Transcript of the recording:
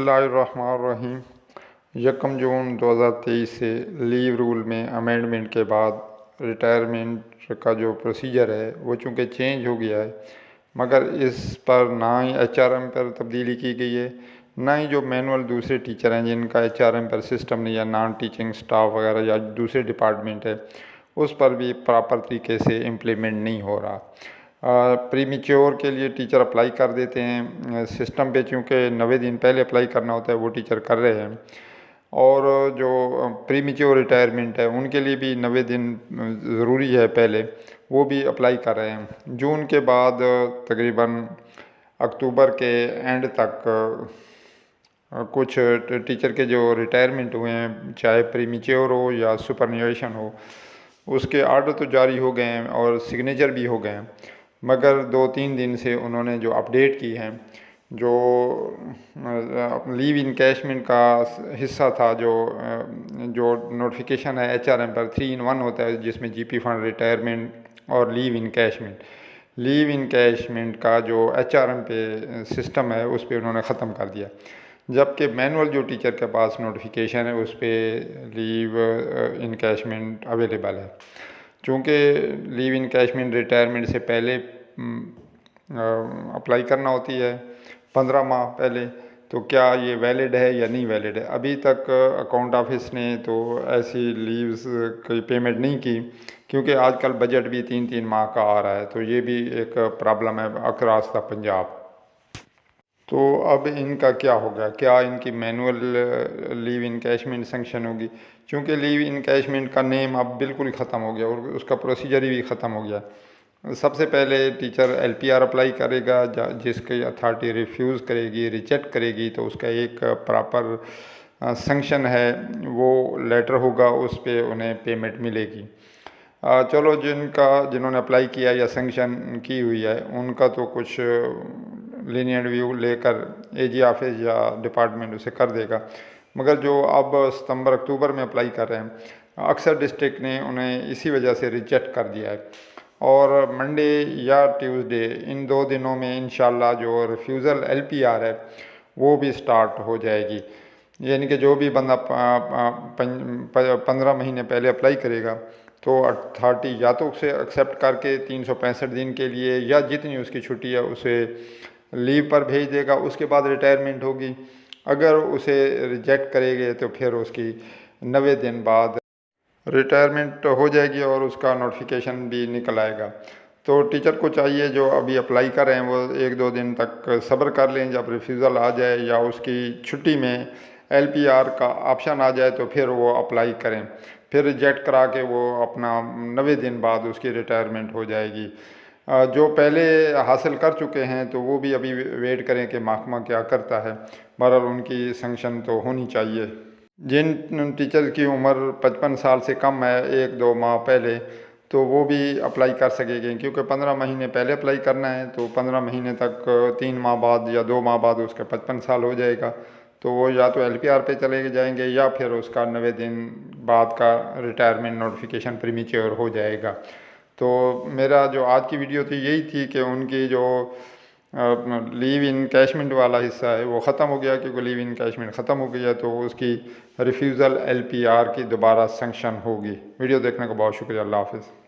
बिस्मिल्लाहिर्रहमानिर्रहीम। 1 जून 2023 से leave rule में अमेंडमेंट के बाद रिटायरमेंट का जो प्रोसीजर है वो चूँकि चेंज हो गया है, मगर इस पर ना ही एचआरएम पर तब्दीली की गई है, ना ही जो मैनुअल दूसरे टीचर हैं जिनका एचआरएम पर सिस्टम नहीं, या नॉन टीचिंग स्टाफ वगैरह या दूसरे डिपार्टमेंट है, उस पर भी प्रॉपर तरीके से इम्प्लीमेंट नहीं हो रहा। प्री मैच्योर के लिए टीचर अप्लाई कर देते हैं सिस्टम पे, चूँकि 90 दिन पहले अप्लाई करना होता है, वो टीचर कर रहे हैं। और जो प्री मैच्योर रिटायरमेंट है उनके लिए भी 90 दिन ज़रूरी है पहले, वो भी अप्लाई कर रहे हैं। जून के बाद तकरीबन अक्टूबर के एंड तक कुछ टीचर के जो रिटायरमेंट हुए हैं, चाहे प्री मैच्योर हो या सुपरन्यूएशन हो, उसके आर्डर तो जारी हो गए हैं और सिग्नेचर भी हो गए हैं, मगर 2-3 दिन से उन्होंने जो अपडेट की हैं, जो लीव इनकैशमेंट का हिस्सा था, जो नोटिफिकेशन है एचआरएम पर 3 in 1 होता है, जिसमें जीपी फंड, रिटायरमेंट और लीव इनकैशमेंट का जो एचआरएम पे सिस्टम है उस पर उन्होंने ख़त्म कर दिया। जबकि मैनुअल जो टीचर के पास नोटिफिकेशन है उस पर लीव इनकैशमेंट अवेलेबल है। चूँकि लीव इनकैशमेंट रिटायरमेंट से पहले अप्लाई करना होती है 15 माह पहले, तो क्या ये वैलिड है या नहीं वैलिड है? अभी तक अकाउंट ऑफिस ने तो ऐसी लीव्स की पेमेंट नहीं की, क्योंकि आजकल बजट भी 3-3 माह का आ रहा है, तो ये भी एक प्रॉब्लम है अक्रॉस द पंजाब। तो अब इनका क्या होगा? क्या इनकी मैनुअल लीव इनकैशमेंट सेंक्शन होगी? चूँकि लीव इनकैशमेंट का नेम अब बिल्कुल ही ख़त्म हो गया और उसका प्रोसीजर भी ख़त्म हो गया। सबसे पहले टीचर एलपीआर अप्लाई करेगा, जिसकी अथॉरिटी रिफ्यूज़ करेगी, रिजेक्ट करेगी, तो उसका एक प्रॉपर सेंक्शन है, वो लेटर होगा, उस पर उन्हें पेमेंट मिलेगी। चलो, जिन्होंने अप्लाई किया या सेंक्शन की हुई है उनका तो कुछ लीनियंट व्यू लेकर एजी ऑफिस या डिपार्टमेंट उसे कर देगा, मगर जो अब सितंबर अक्टूबर में अप्लाई कर रहे हैं, अक्सर डिस्ट्रिक्ट ने उन्हें इसी वजह से रिजेक्ट कर दिया है। और मंडे या ट्यूसडे, इन 2 दिनों में इंशाल्लाह जो रिफ्यूज़ल एलपीआर है वो भी स्टार्ट हो जाएगी। यानी कि जो भी बंदा 15 महीने पहले अप्लाई करेगा तो अथॉरिटी या तो उसे एक्सेप्ट करके 365 दिन के लिए या जितनी उसकी छुट्टी है उसे लीव पर भेज देगा, उसके बाद रिटायरमेंट होगी। अगर उसे रिजेक्ट करेंगे तो फिर उसकी 90 दिन बाद रिटायरमेंट हो जाएगी और उसका नोटिफिकेशन भी निकल आएगा। तो टीचर को चाहिए जो अभी अप्लाई कर रहे हैं वो 1-2 दिन तक सब्र कर लें, जब रिफ्यूज़ल आ जाए या उसकी छुट्टी में एलपीआर का ऑप्शन आ जाए तो फिर वो अप्लाई करें, फिर रिजेक्ट करा के वो अपना 90 दिन बाद उसकी रिटायरमेंट हो जाएगी। जो पहले हासिल कर चुके हैं तो वो भी अभी वेट करें कि महकमा क्या करता है। बहरहाल उनकी सेंक्शन तो होनी चाहिए। जिन टीचर की उम्र 55 साल से कम है 1-2 माह पहले, तो वो भी अप्लाई कर सकेंगे, क्योंकि 15 महीने पहले अप्लाई करना है, तो 15 महीने तक 3 माह बाद या 2 माह बाद उसका 55 साल हो जाएगा, तो वो या तो एलपीआर पे चले जाएंगे या फिर उसका 90 दिन बाद का रिटायरमेंट नोटिफिकेशन प्रीमेच्योर हो जाएगा। तो मेरा जो आज की वीडियो थी यही थी कि उनकी जो लीव इनकैशमेंट वाला हिस्सा है वो ख़त्म हो गया, क्योंकि लीव इनकैशमेंट ख़त्म हो गया तो उसकी रिफ्यूज़ल एलपीआर की दोबारा सेंक्शन होगी। वीडियो देखने का बहुत शुक्रिया। अल्लाह हाफ़िज़।